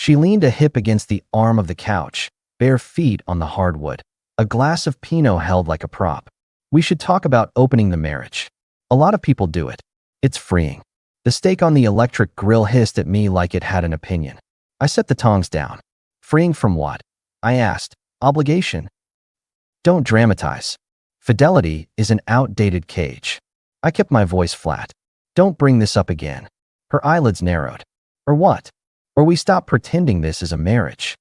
She leaned a hip against the arm of the couch, bare feet on the hardwood, a glass of Pinot held like a prop. We should talk about opening the marriage. A lot of people do it. It's freeing. The steak on the electric grill hissed at me like it had an opinion. I set the tongs down. Freeing from what? I asked. Obligation? Don't dramatize. Fidelity is an outdated cage. I kept my voice flat. Don't bring this up again. Her eyelids narrowed. Or what? Or we stop pretending this is a marriage.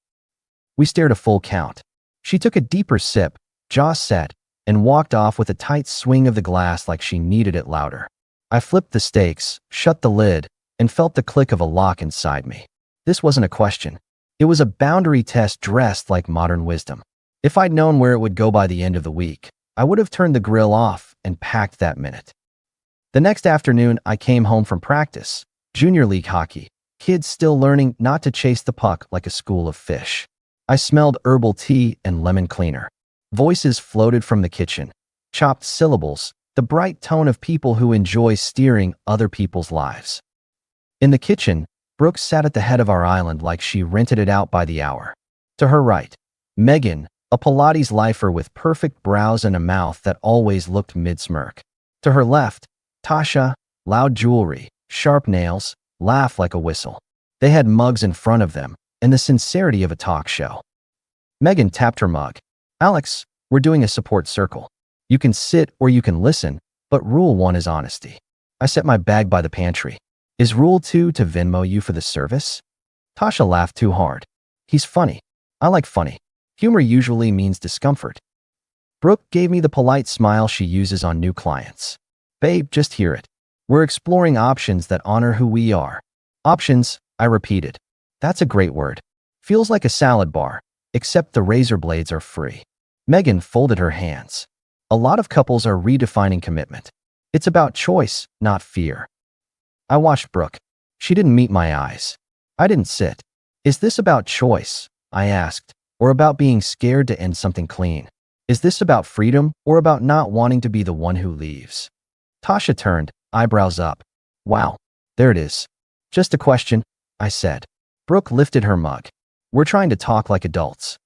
We stared a full count. She took a deeper sip, jaw set, and walked off with a tight swing of the glass like she needed it louder. I flipped the steaks, shut the lid, and felt the click of a lock inside me. This wasn't a question. It was a boundary test dressed like modern wisdom. If I'd known where it would go by the end of the week, I would have turned the grill off and packed that minute. The next afternoon, I came home from practice. Junior league hockey. Kids still learning not to chase the puck like a school of fish. I smelled herbal tea and lemon cleaner. Voices floated from the kitchen. Chopped syllables, the bright tone of people who enjoy steering other people's lives. In the kitchen, Brooke sat at the head of our island like she rented it out by the hour. To her right, Megan, a Pilates lifer with perfect brows and a mouth that always looked mid-smirk. To her left, Tasha, loud jewelry, sharp nails, laugh like a whistle. They had mugs in front of them, and the sincerity of a talk show. Megan tapped her mug. Alex, we're doing a support circle. You can sit or you can listen, but rule 1 is honesty. I set my bag by the pantry. Is rule 2 to Venmo you for the service? Tasha laughed too hard. He's funny. I like funny. Humor usually means discomfort. Brooke gave me the polite smile she uses on new clients. Babe, just hear it. We're exploring options that honor who we are. Options, I repeated. That's a great word. Feels like a salad bar, except the razor blades are free. Megan folded her hands. A lot of couples are redefining commitment. It's about choice, not fear. I watched Brooke. She didn't meet my eyes. I didn't sit. Is this about choice? I asked. Or about being scared to end something clean? Is this about freedom or about not wanting to be the one who leaves? Tasha turned, eyebrows up. Wow, there it is. Just a question, I said. Brooke lifted her mug. We're trying to talk like adults.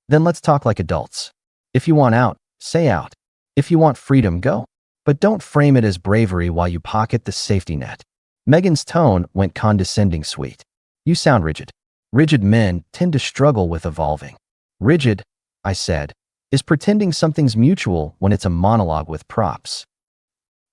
Then let's talk like adults. If you want out, say out. If you want freedom, go. But don't frame it as bravery while you pocket the safety net. Megan's tone went condescending sweet. You sound rigid. Rigid men tend to struggle with evolving. Rigid, I said, is pretending something's mutual when it's a monologue with props.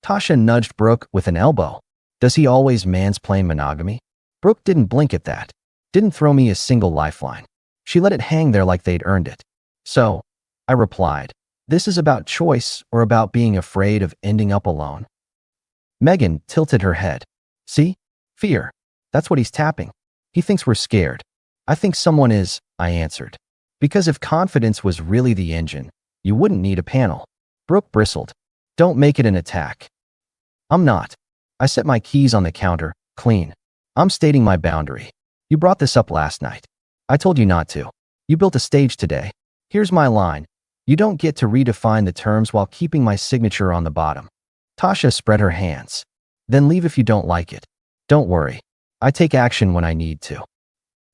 Tasha nudged Brooke with an elbow. Does he always mansplain monogamy? Brooke didn't blink at that. Didn't throw me a single lifeline. She let it hang there like they'd earned it. So, I replied, this is about choice or about being afraid of ending up alone. Megan tilted her head. See? Fear. That's what he's tapping. He thinks we're scared. I think someone is, I answered. Because if confidence was really the engine, you wouldn't need a panel. Brooke bristled. Don't make it an attack. I'm not. I set my keys on the counter, clean. I'm stating my boundary. You brought this up last night. I told you not to. You built a stage today. Here's my line. You don't get to redefine the terms while keeping my signature on the bottom. Tasha spread her hands. Then leave if you don't like it. Don't worry. I take action when I need to.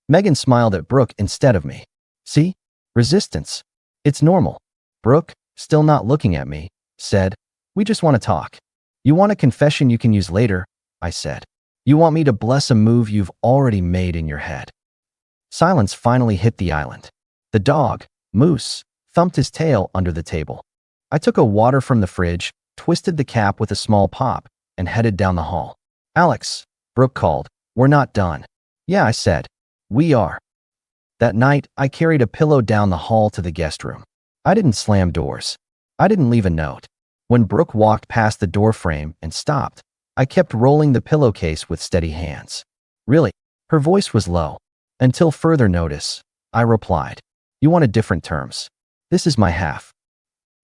Megan smiled at Brooke instead of me. See? Resistance. It's normal. Brooke, still not looking at me, said, we just want to talk. You want a confession you can use later, I said. You want me to bless a move you've already made in your head. Silence finally hit the island. The dog, Moose, thumped his tail under the table. I took a water from the fridge, twisted the cap with a small pop, and headed down the hall. Alex, Brooke called. We're not done. Yeah, I said. We are. That night, I carried a pillow down the hall to the guest room. I didn't slam doors. I didn't leave a note. When Brooke walked past the doorframe and stopped, I kept rolling the pillowcase with steady hands. Really? Her voice was low. Until further notice, I replied. You wanted different terms. This is my half.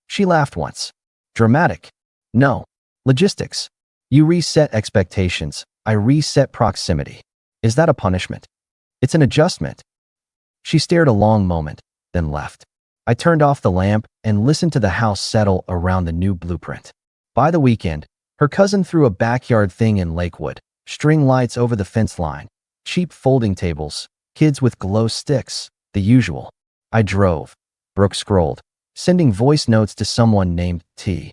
She laughed once. Dramatic. No. Logistics. You reset expectations. I reset proximity. Is that a punishment? It's an adjustment. She stared a long moment, then left. I turned off the lamp and listened to the house settle around the new blueprint. By the weekend, her cousin threw a backyard thing in Lakewood, string lights over the fence line, cheap folding tables, Kids with glow sticks, the usual. I drove. Brooke scrolled, sending voice notes to someone named T.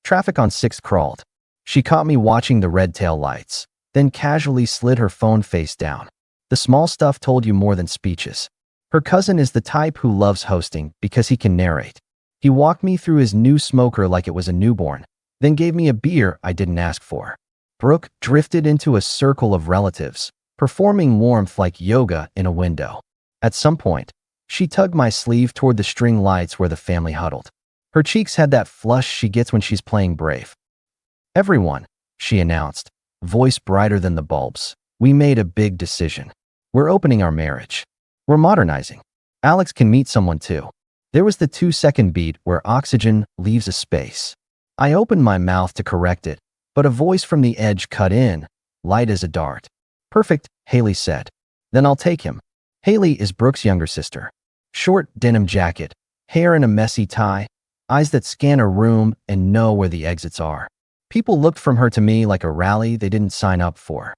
Traffic on 6th crawled. She caught me watching the red tail lights, then casually slid her phone face down. The small stuff told you more than speeches. Her cousin is the type who loves hosting because he can narrate. He walked me through his new smoker like it was a newborn, then gave me a beer I didn't ask for. Brooke drifted into a circle of relatives, performing warmth like yoga in a window. At some point, she tugged my sleeve toward the string lights where the family huddled. Her cheeks had that flush she gets when she's playing brave. "Everyone," she announced, voice brighter than the bulbs. "We made a big decision. We're opening our marriage. We're modernizing. Alex can meet someone too." There was the 2-second beat where oxygen leaves a space. I opened my mouth to correct it, but a voice from the edge cut in, light as a dart. "Perfect," Haley said. "Then I'll take him." Haley is Brooke's younger sister. Short denim jacket, hair in a messy tie, eyes that scan a room and know where the exits are. People looked from her to me like a rally they didn't sign up for.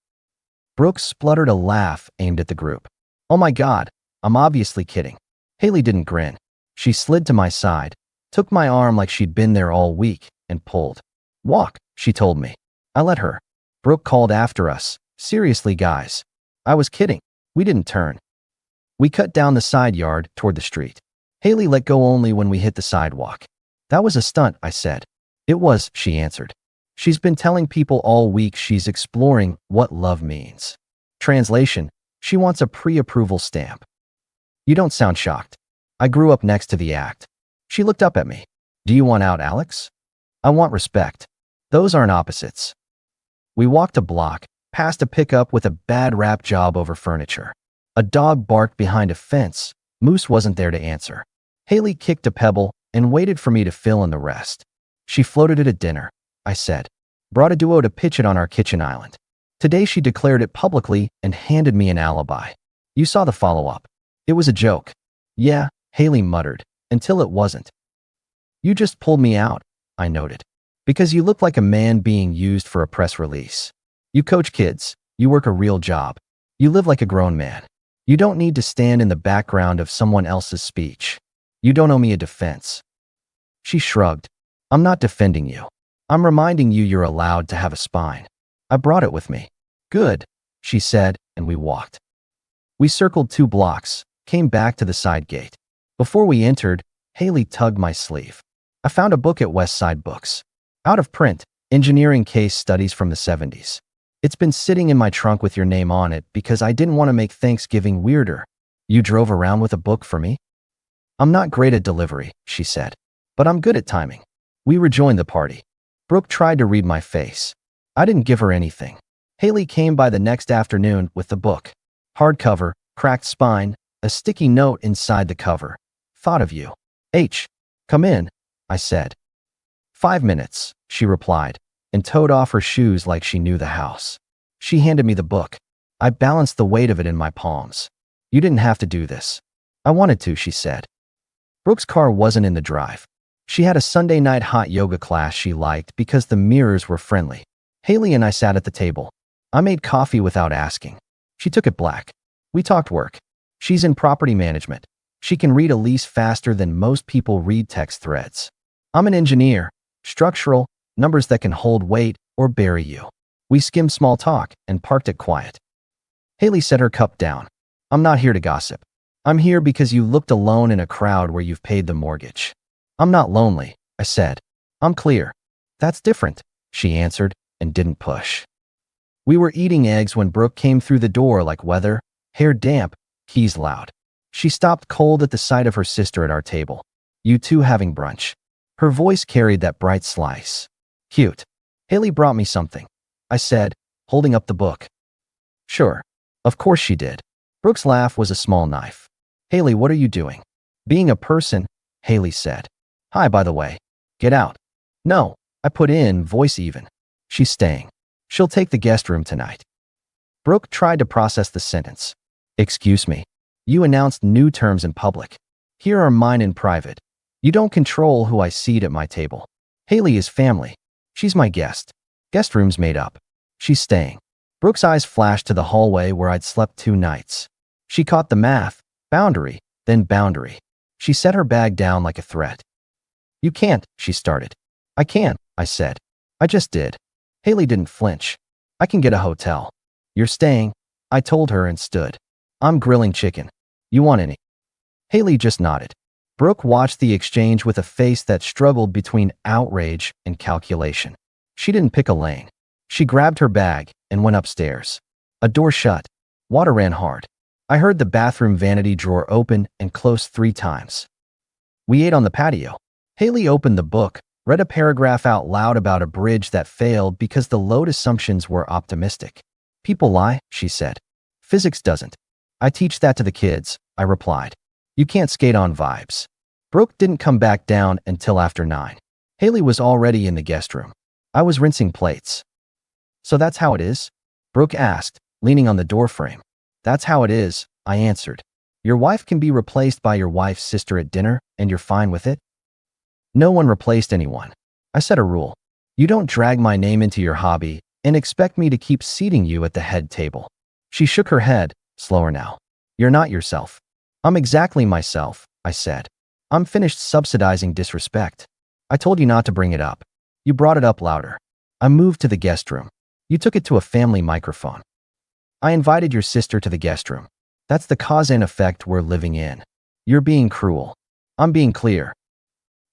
Brooke spluttered a laugh aimed at the group. "Oh my God, I'm obviously kidding." Haley didn't grin. She slid to my side, took my arm like she'd been there all week, and pulled. "Walk," she told me. I let her. Brooke called after us. "Seriously, guys." I was kidding. We didn't turn. We cut down the side yard toward the street. Haley let go only when we hit the sidewalk. "That was a stunt," I said. "It was," she answered. She's been telling people all week she's exploring what love means. Translation: she wants a pre-approval stamp. "You don't sound shocked." I grew up next to the act. She looked up at me. "Do you want out, Alex?" "I want respect." Those aren't opposites. We walked a block, past a pickup with a bad wrap job over furniture. A dog barked behind a fence. Moose wasn't there to answer. Haley kicked a pebble and waited for me to fill in the rest. "She floated it at dinner," I said. "Brought a duo to pitch it on our kitchen island. Today she declared it publicly and handed me an alibi. You saw the follow-up. It was a joke." "Yeah," Haley muttered, "until it wasn't." "You just pulled me out," I noted, "because you look like a man being used for a press release. You coach kids. You work a real job. You live like a grown man. You don't need to stand in the background of someone else's speech. You don't owe me a defense." She shrugged. "I'm not defending you. I'm reminding you you're allowed to have a spine. I brought it with me." "Good," she said, and we walked. We circled 2 blocks, came back to the side gate. Before we entered, Haley tugged my sleeve. "I found a book at West Side Books. Out of print, engineering case studies from the 70s. It's been sitting in my trunk with your name on it because I didn't want to make Thanksgiving weirder." "You drove around with a book for me?" "I'm not great at delivery," she said, "but I'm good at timing." We rejoined the party. Brooke tried to read my face. I didn't give her anything. Haley came by the next afternoon with the book. Hardcover, cracked spine, a sticky note inside the cover. "Thought of you. H. Come in," I said. "5 minutes," she replied, and toed off her shoes like she knew the house. She handed me the book. I balanced the weight of it in my palms. "You didn't have to do this." "I wanted to," she said. Brooke's car wasn't in the drive. She had a Sunday night hot yoga class she liked because the mirrors were friendly. Haley and I sat at the table. I made coffee without asking. She took it black. We talked work. She's in property management. She can read a lease faster than most people read text threads. I'm an engineer, structural, numbers that can hold weight or bury you. We skimmed small talk and parked it quiet. Haley set her cup down. "I'm not here to gossip. I'm here because you looked alone in a crowd where you've paid the mortgage." "I'm not lonely," I said. "I'm clear." "That's different," she answered and didn't push. We were eating eggs when Brooke came through the door like weather, hair damp, keys loud. She stopped cold at the sight of her sister at our table. "You two having brunch?" Her voice carried that bright slice. "Cute. Haley brought me something," I said, holding up the book. "Sure. Of course she did." Brooke's laugh was a small knife. "Haley, what are you doing?" "Being a person," Haley said. "Hi, by the way." "Get out." "No," I put in, voice even. "She's staying. She'll take the guest room tonight." Brooke tried to process the sentence. "Excuse me. You announced new terms in public. Here are mine in private. You don't control who I seat at my table." "Haley is family. She's my guest. Guest room's made up. She's staying." Brooke's eyes flashed to the hallway where I'd slept 2 nights. She caught the math, boundary, then boundary. She set her bag down like a threat. You can't, she started. I can't, I said. I just did. Haley didn't flinch. I can get a hotel. You're staying, I told her and stood. I'm grilling chicken. You want any? Haley just nodded. Brooke watched the exchange with a face that struggled between outrage and calculation. She didn't pick a lane. She grabbed her bag and went upstairs. A door shut. Water ran hard. I heard the bathroom vanity drawer open and close 3 times. We ate on the patio. Haley opened the book, read a paragraph out loud about a bridge that failed because the load assumptions were optimistic. People lie, she said. Physics doesn't. I teach that to the kids, I replied. You can't skate on vibes. Brooke didn't come back down until after 9. Haley was already in the guest room. I was rinsing plates. So that's how it is? Brooke asked, leaning on the doorframe. That's how it is, I answered. Your wife can be replaced by your wife's sister at dinner, and you're fine with it? No one replaced anyone. I set a rule. You don't drag my name into your hobby and expect me to keep seating you at the head table. She shook her head, slower now. You're not yourself. I'm exactly myself, I said. I'm finished subsidizing disrespect. I told you not to bring it up. You brought it up louder. I moved to the guest room. You took it to a family microphone. I invited your sister to the guest room. That's the cause and effect we're living in. You're being cruel. I'm being clear.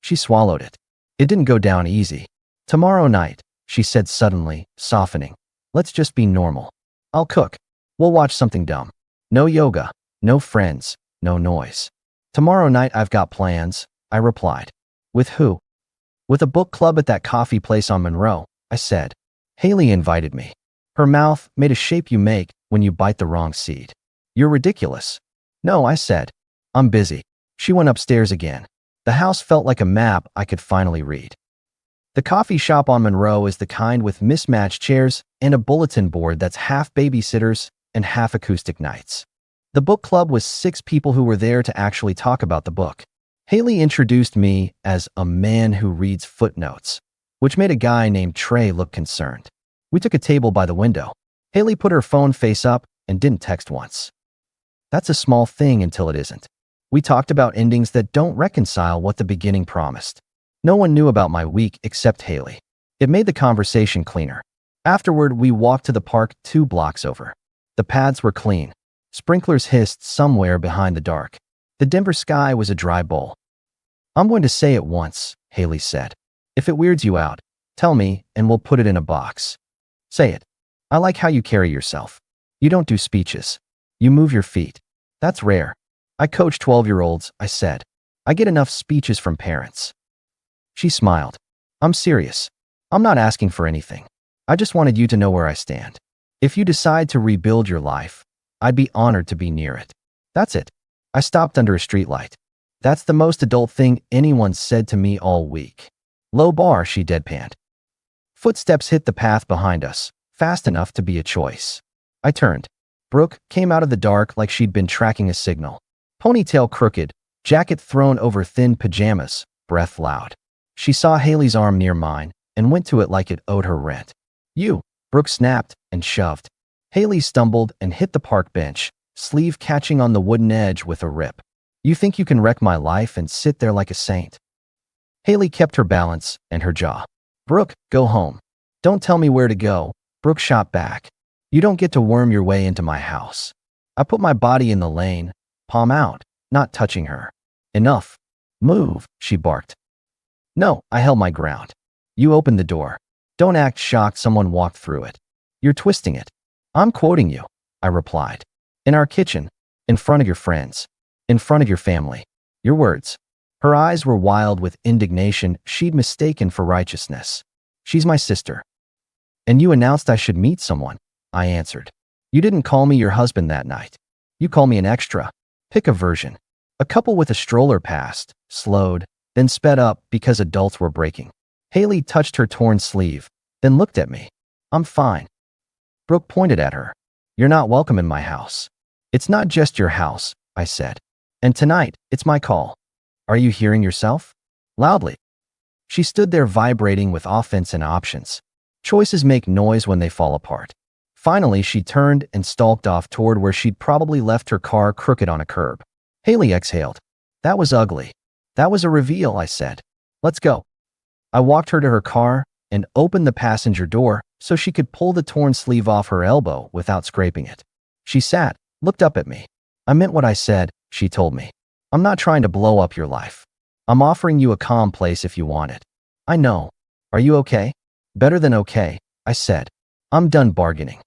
She swallowed it. It didn't go down easy. Tomorrow night, she said suddenly, softening. Let's just be normal. I'll cook. We'll watch something dumb. No yoga, no friends, no noise. Tomorrow night I've got plans, I replied. With who? With a book club at that coffee place on Monroe, I said. Haley invited me. Her mouth made a shape you make when you bite the wrong seed. You're ridiculous. No, I said. I'm busy. She went upstairs again. The house felt like a map I could finally read. The coffee shop on Monroe is the kind with mismatched chairs and a bulletin board that's half babysitters and half acoustic nights. The book club was 6 people who were there to actually talk about the book. Haley introduced me as a man who reads footnotes, which made a guy named Trey look concerned. We took a table by the window. Haley put her phone face up and didn't text once. That's a small thing until it isn't. We talked about endings that don't reconcile what the beginning promised. No one knew about my week except Haley. It made the conversation cleaner. Afterward, we walked to the park 2 blocks over. The paths were clean. Sprinklers hissed somewhere behind the dark. The Denver sky was a dry bowl. I'm going to say it once, Haley said. If it weirds you out, tell me and we'll put it in a box. Say it. I like how you carry yourself. You don't do speeches. You move your feet. That's rare. I coach 12-year-olds, I said. I get enough speeches from parents. She smiled. I'm serious. I'm not asking for anything. I just wanted you to know where I stand. If you decide to rebuild your life, I'd be honored to be near it. That's it. I stopped under a streetlight. That's the most adult thing anyone said to me all week. Low bar, she deadpanned. Footsteps hit the path behind us, fast enough to be a choice. I turned. Brooke came out of the dark like she'd been tracking a signal. Ponytail crooked, jacket thrown over thin pajamas, breath loud. She saw Haley's arm near mine and went to it like it owed her rent. You, Brooke snapped and shoved. Haley stumbled and hit the park bench, sleeve catching on the wooden edge with a rip. You think you can wreck my life and sit there like a saint? Haley kept her balance and her jaw. Brooke, go home. Don't tell me where to go, Brooke shot back. You don't get to worm your way into my house. I put my body in the lane, palm out, not touching her. Enough. Move, she barked. No, I held my ground. You opened the door. Don't act shocked someone walked through it. You're twisting it. I'm quoting you, I replied. In our kitchen, in front of your friends, in front of your family. Your words. Her eyes were wild with indignation she'd mistaken for righteousness. She's my sister. And you announced I should meet someone, I answered. You didn't call me your husband that night. You call me an extra. Pick a version. A couple with a stroller passed, slowed, then sped up because adults were braking. Haley touched her torn sleeve, then looked at me. I'm fine. Brooke pointed at her. You're not welcome in my house. It's not just your house, I said. And tonight, it's my call. Are you hearing yourself? Loudly. She stood there vibrating with offense and options. Choices make noise when they fall apart. Finally, she turned and stalked off toward where she'd probably left her car crooked on a curb. Haley exhaled. That was ugly. That was a reveal, I said. Let's go. I walked her to her car and opened the passenger door so she could pull the torn sleeve off her elbow without scraping it. She sat, looked up at me. I meant what I said, she told me. I'm not trying to blow up your life. I'm offering you a calm place if you want it. I know. Are you okay? Better than okay, I said. I'm done bargaining.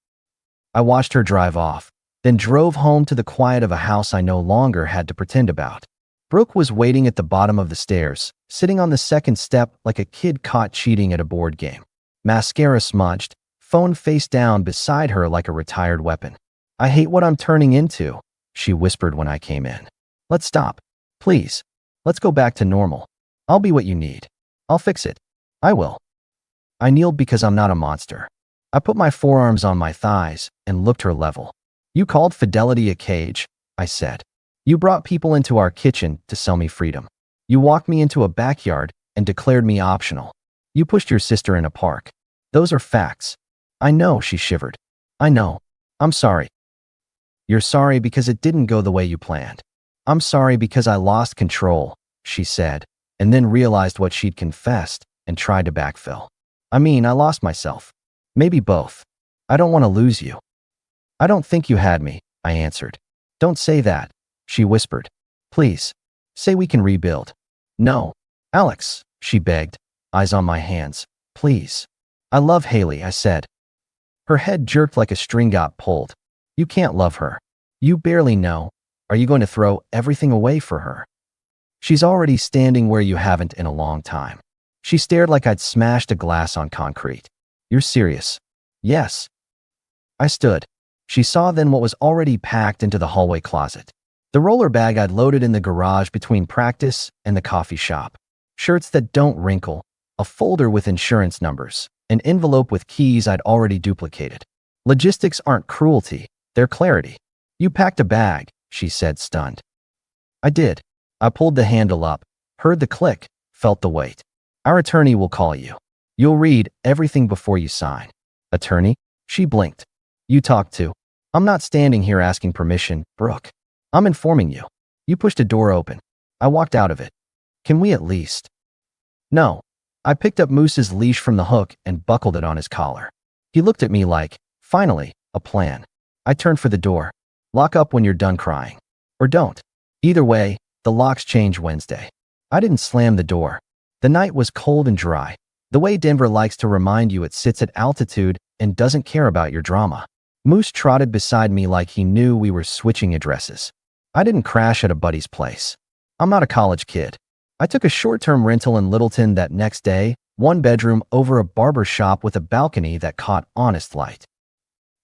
I watched her drive off, then drove home to the quiet of a house I no longer had to pretend about. Brooke was waiting at the bottom of the stairs, sitting on the second step like a kid caught cheating at a board game. Mascara smudged, phone face down beside her like a retired weapon. I hate what I'm turning into, she whispered when I came in. Let's stop. Please. Let's go back to normal. I'll be what you need. I'll fix it. I will. I kneeled because I'm not a monster. I put my forearms on my thighs and looked her level. You called fidelity a cage, I said. You brought people into our kitchen to sell me freedom. You walked me into a backyard and declared me optional. You pushed your sister in a park. Those are facts. I know, she shivered. I know. I'm sorry. You're sorry because it didn't go the way you planned. I'm sorry because I lost control, she said, and then realized what she'd confessed and tried to backfill. I mean, I lost myself. Maybe both. I don't want to lose you. I don't think you had me, I answered. Don't say that, she whispered. Please. Say we can rebuild. No. Alex, she begged, eyes on my hands. Please. I love Haley, I said. Her head jerked like a string got pulled. You can't love her. You barely know. Are you going to throw everything away for her? She's already standing where you haven't in a long time. She stared like I'd smashed a glass on concrete. You're serious? Yes. I stood. She saw then what was already packed into the hallway closet. The roller bag I'd loaded in the garage between practice and the coffee shop. Shirts that don't wrinkle, a folder with insurance numbers, an envelope with keys I'd already duplicated. Logistics aren't cruelty, they're clarity. You packed a bag, she said, stunned. I did. I pulled the handle up, heard the click, felt the weight. Our attorney will call you. You'll read everything before you sign. Attorney? She blinked. You talk to. I'm not standing here asking permission, Brooke. I'm informing you. You pushed a door open. I walked out of it. Can we at least? No. I picked up Moose's leash from the hook and buckled it on his collar. He looked at me like, finally, a plan. I turned for the door. Lock up when you're done crying. Or don't. Either way, the locks change Wednesday. I didn't slam the door. The night was cold and dry. The way Denver likes to remind you it sits at altitude and doesn't care about your drama. Moose trotted beside me like he knew we were switching addresses. I didn't crash at a buddy's place. I'm not a college kid. I took a short-term rental in Littleton that next day, one bedroom over a barber shop with a balcony that caught honest light.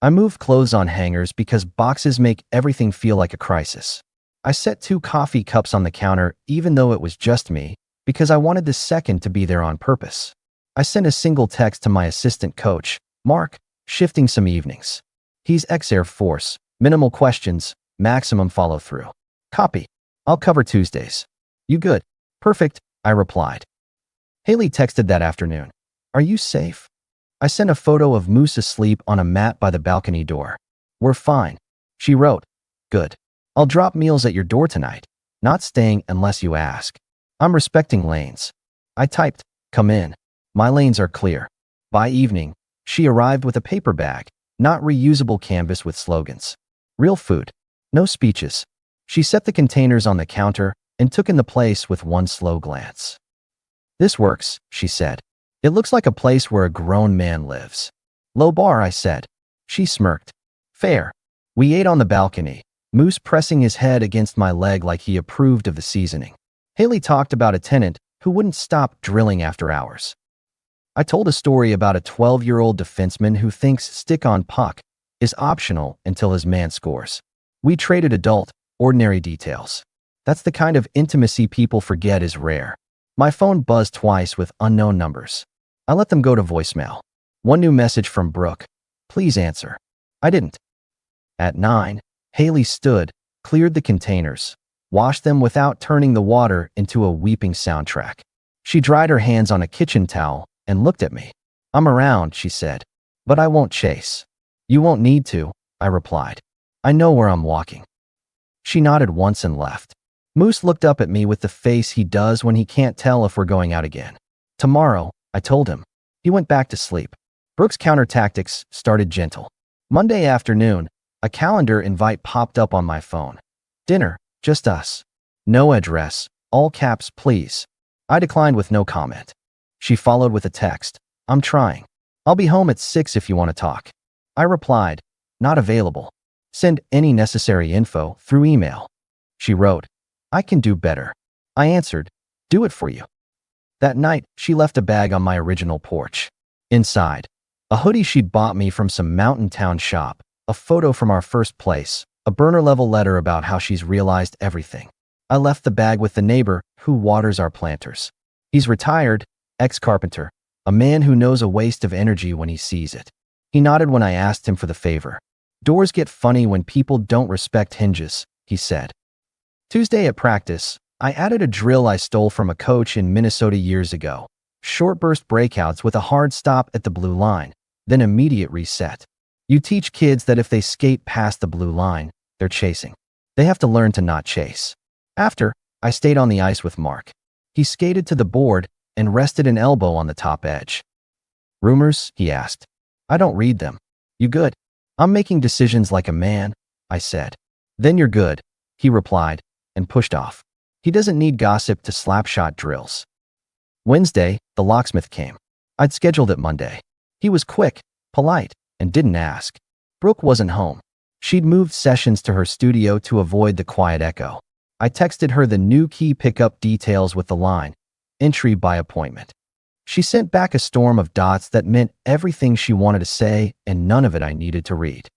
I moved clothes on hangers because boxes make everything feel like a crisis. I set 2 coffee cups on the counter even though it was just me, because I wanted the second to be there on purpose. I sent a single text to my assistant coach, Mark, shifting some evenings. He's ex-Air Force, minimal questions, maximum follow-through. Copy. I'll cover Tuesdays. You good? Perfect, I replied. Haley texted that afternoon. Are you safe? I sent a photo of Moose asleep on a mat by the balcony door. We're fine. She wrote, good. I'll drop meals at your door tonight. Not staying unless you ask. I'm respecting lanes. I typed, come in. My lanes are clear. By evening, she arrived with a paper bag, not reusable canvas with slogans. Real food. No speeches. She set the containers on the counter and took in the place with one slow glance. This works, she said. It looks like a place where a grown man lives. Low bar, I said. She smirked. Fair. We ate on the balcony, Moose pressing his head against my leg like he approved of the seasoning. Haley talked about a tenant who wouldn't stop drilling after hours. I told a story about a 12-year-old defenseman who thinks stick-on puck is optional until his man scores. We traded adult, ordinary details. That's the kind of intimacy people forget is rare. My phone buzzed twice with unknown numbers. I let them go to voicemail. One new message from Brooke. Please answer. I didn't. At 9, Haley stood, cleared the containers, washed them without turning the water into a weeping soundtrack. She dried her hands on a kitchen towel and looked at me. I'm around, she said, but I won't chase. You won't need to, I replied. I know where I'm walking. She nodded once and left. Moose looked up at me with the face he does when he can't tell if we're going out again. Tomorrow, I told him. He went back to sleep. Brooke's counter-tactics started gentle. Monday afternoon, a calendar invite popped up on my phone. Dinner, just us. No address, all caps, please. I declined with no comment. She followed with a text. I'm trying. I'll be home at 6 if you want to talk. I replied, not available. Send any necessary info through email. She wrote, I can do better. I answered, do it for you. That night, she left a bag on my original porch. Inside, a hoodie she'd bought me from some mountain town shop, a photo from our first place, a burner-level letter about how she's realized everything. I left the bag with the neighbor who waters our planters. He's retired, ex-carpenter, a man who knows a waste of energy when he sees it. He nodded when I asked him for the favor. Doors get funny when people don't respect hinges, he said. Tuesday at practice, I added a drill I stole from a coach in Minnesota years ago. Short burst breakouts with a hard stop at the blue line, then immediate reset. You teach kids that if they skate past the blue line, they're chasing. They have to learn to not chase. After, I stayed on the ice with Mark. He skated to the board and rested an elbow on the top edge. Rumors? He asked. I don't read them. You good? I'm making decisions like a man, I said. Then you're good, he replied, and pushed off. He doesn't need gossip to slap shot drills. Wednesday, the locksmith came. I'd scheduled it Monday. He was quick, polite, and didn't ask. Brooke wasn't home. She'd moved sessions to her studio to avoid the quiet echo. I texted her the new key pickup details with the line, entry by appointment. She sent back a storm of dots that meant everything she wanted to say and none of it I needed to read.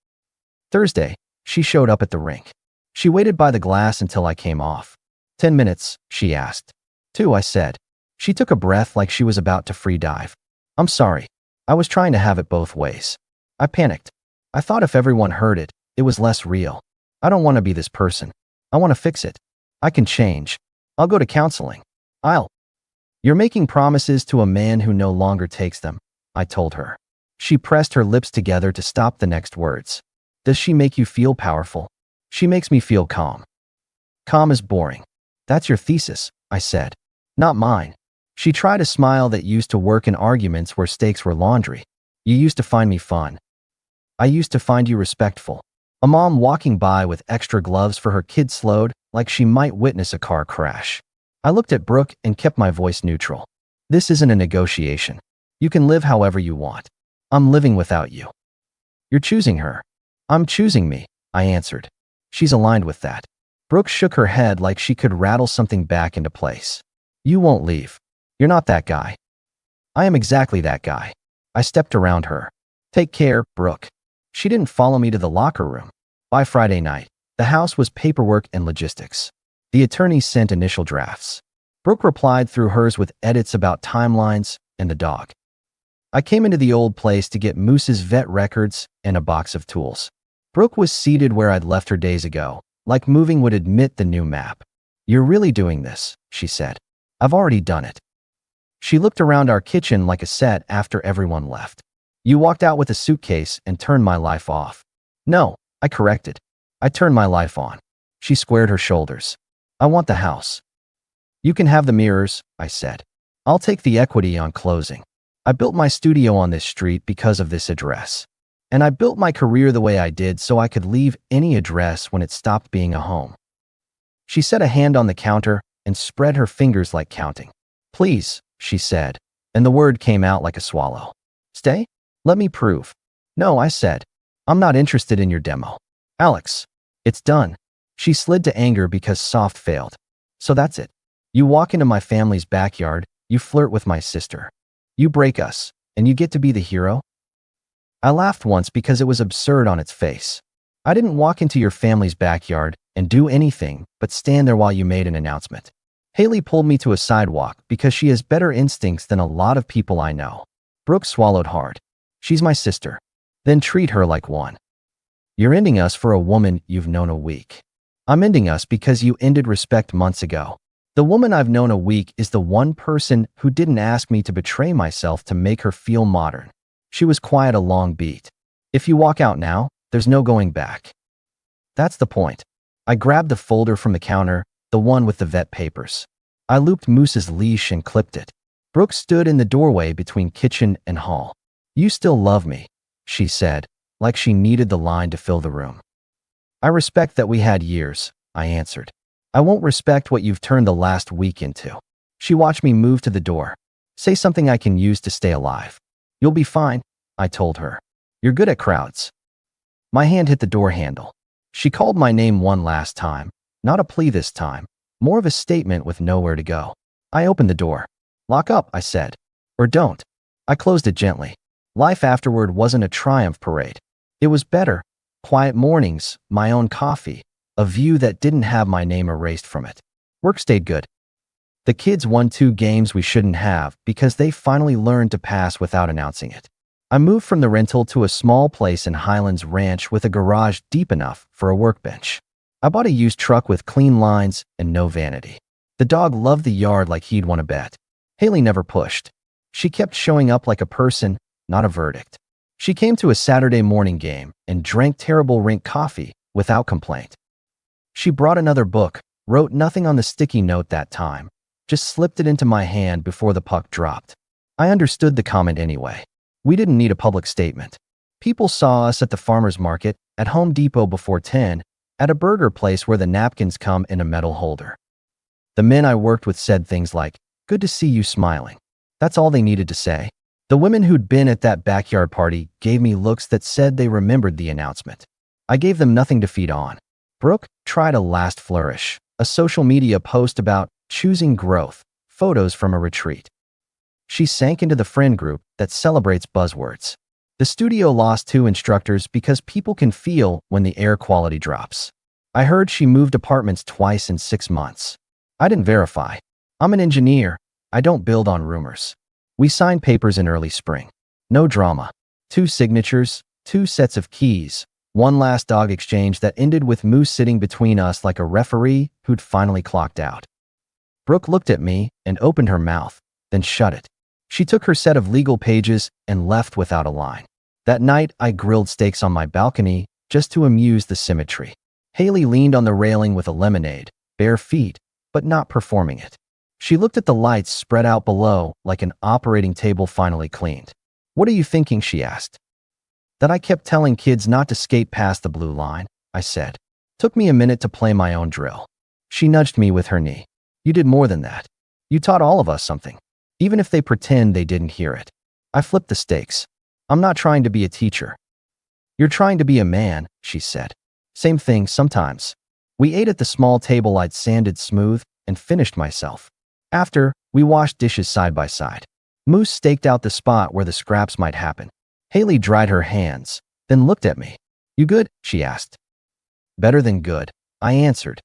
Thursday, she showed up at the rink. She waited by the glass until I came off. 10 minutes, she asked. 2, I said. She took a breath like she was about to free dive. I'm sorry. I was trying to have it both ways. I panicked. I thought if everyone heard it, it was less real. I don't want to be this person. I want to fix it. I can change. I'll go to counseling. You're making promises to a man who no longer takes them, I told her. She pressed her lips together to stop the next words. Does she make you feel powerful? She makes me feel calm. Calm is boring. That's your thesis, I said. Not mine. She tried a smile that used to work in arguments where stakes were laundry. You used to find me fun. I used to find you respectful. A mom walking by with extra gloves for her kid slowed, like she might witness a car crash. I looked at Brooke and kept my voice neutral. This isn't a negotiation. You can live however you want. I'm living without you. You're choosing her. I'm choosing me, I answered. She's aligned with that. Brooke shook her head like she could rattle something back into place. You won't leave. You're not that guy. I am exactly that guy. I stepped around her. Take care, Brooke. She didn't follow me to the locker room. By Friday night, the house was paperwork and logistics. The attorneys sent initial drafts. Brooke replied through hers with edits about timelines and the dog. I came into the old place to get Moose's vet records and a box of tools. Brooke was seated where I'd left her days ago, like moving would admit the new map. You're really doing this, she said. I've already done it. She looked around our kitchen like a set after everyone left. You walked out with a suitcase and turned my life off. No, I corrected. I turned my life on. She squared her shoulders. I want the house. You can have the mirrors, I said. I'll take the equity on closing. I built my studio on this street because of this address. And I built my career the way I did so I could leave any address when it stopped being a home. She set a hand on the counter and spread her fingers like counting. Please, she said, and the word came out like a swallow. Stay? Let me prove. No, I said. I'm not interested in your demo. Alex, it's done. She slid to anger because soft failed. So that's it. You walk into my family's backyard, you flirt with my sister. You break us, and you get to be the hero? I laughed once because it was absurd on its face. I didn't walk into your family's backyard and do anything but stand there while you made an announcement. Haley pulled me to a sidewalk because she has better instincts than a lot of people I know. Brooke swallowed hard. She's my sister. Then treat her like one. You're ending us for a woman you've known a week. I'm ending us because you ended respect months ago. The woman I've known a week is the one person who didn't ask me to betray myself to make her feel modern. She was quiet a long beat. If you walk out now, there's no going back. That's the point. I grabbed the folder from the counter, the one with the vet papers. I looped Moose's leash and clipped it. Brooke stood in the doorway between kitchen and hall. You still love me, she said, like she needed the line to fill the room. I respect that we had years, I answered. I won't respect what you've turned the last week into. She watched me move to the door. Say something I can use to stay alive. You'll be fine, I told her. You're good at crowds. My hand hit the door handle. She called my name one last time, not a plea this time, more of a statement with nowhere to go. I opened the door. Lock up, I said. Or don't. I closed it gently. Life afterward wasn't a triumph parade. It was better. Quiet mornings, my own coffee, a view that didn't have my name erased from it. Work stayed good. The kids won 2 games we shouldn't have because they finally learned to pass without announcing it. I moved from the rental to a small place in Highlands Ranch with a garage deep enough for a workbench. I bought a used truck with clean lines and no vanity. The dog loved the yard like he'd won a bet. Haley never pushed. She kept showing up like a person, not a verdict. She came to a Saturday morning game and drank terrible rink coffee without complaint. She brought another book, wrote nothing on the sticky note that time, just slipped it into my hand before the puck dropped. I understood the comment anyway. We didn't need a public statement. People saw us at the farmer's market, at Home Depot before 10, at a burger place where the napkins come in a metal holder. The men I worked with said things like, "Good to see you smiling." That's all they needed to say. The women who'd been at that backyard party gave me looks that said they remembered the announcement. I gave them nothing to feed on. Brooke tried a last flourish, a social media post about choosing growth, photos from a retreat. She sank into the friend group that celebrates buzzwords. The studio lost 2 instructors because people can feel when the air quality drops. I heard she moved apartments twice in 6 months. I didn't verify. I'm an engineer. I don't build on rumors. We signed papers in early spring. No drama. 2 signatures, 2 sets of keys, 1 last dog exchange that ended with Moose sitting between us like a referee who'd finally clocked out. Brooke looked at me and opened her mouth, then shut it. She took her set of legal pages and left without a line. That night, I grilled steaks on my balcony just to amuse the symmetry. Haley leaned on the railing with a lemonade, bare feet, but not performing it. She looked at the lights spread out below like an operating table finally cleaned. "What are you thinking?" she asked. "That I kept telling kids not to skate past the blue line," I said. Took me a minute to play my own drill. She nudged me with her knee. "You did more than that. You taught all of us something, even if they pretend they didn't hear it." I flipped the stakes. "I'm not trying to be a teacher." "You're trying to be a man," she said. "Same thing sometimes." We ate at the small table I'd sanded smooth and finished myself. After, we washed dishes side by side. Moose staked out the spot where the scraps might happen. Haley dried her hands, then looked at me. "You good?" she asked. "Better than good," I answered.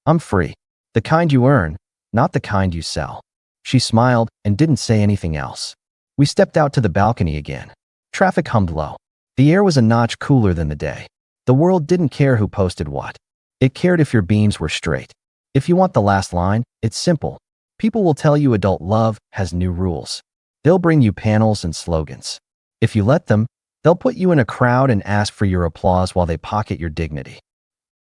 "I'm free. The kind you earn, not the kind you sell." She smiled and didn't say anything else. We stepped out to the balcony again. Traffic hummed low. The air was a notch cooler than the day. The world didn't care who posted what. It cared if your beams were straight. If you want the last line, it's simple. People will tell you adult love has new rules. They'll bring you panels and slogans. If you let them, they'll put you in a crowd and ask for your applause while they pocket your dignity.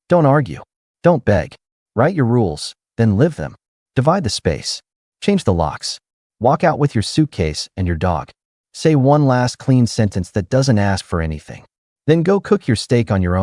Don't argue. Don't beg. Write your rules, then live them. Divide the space. Change the locks. Walk out with your suitcase and your dog. Say one last clean sentence that doesn't ask for anything. Then go cook your steak on your own.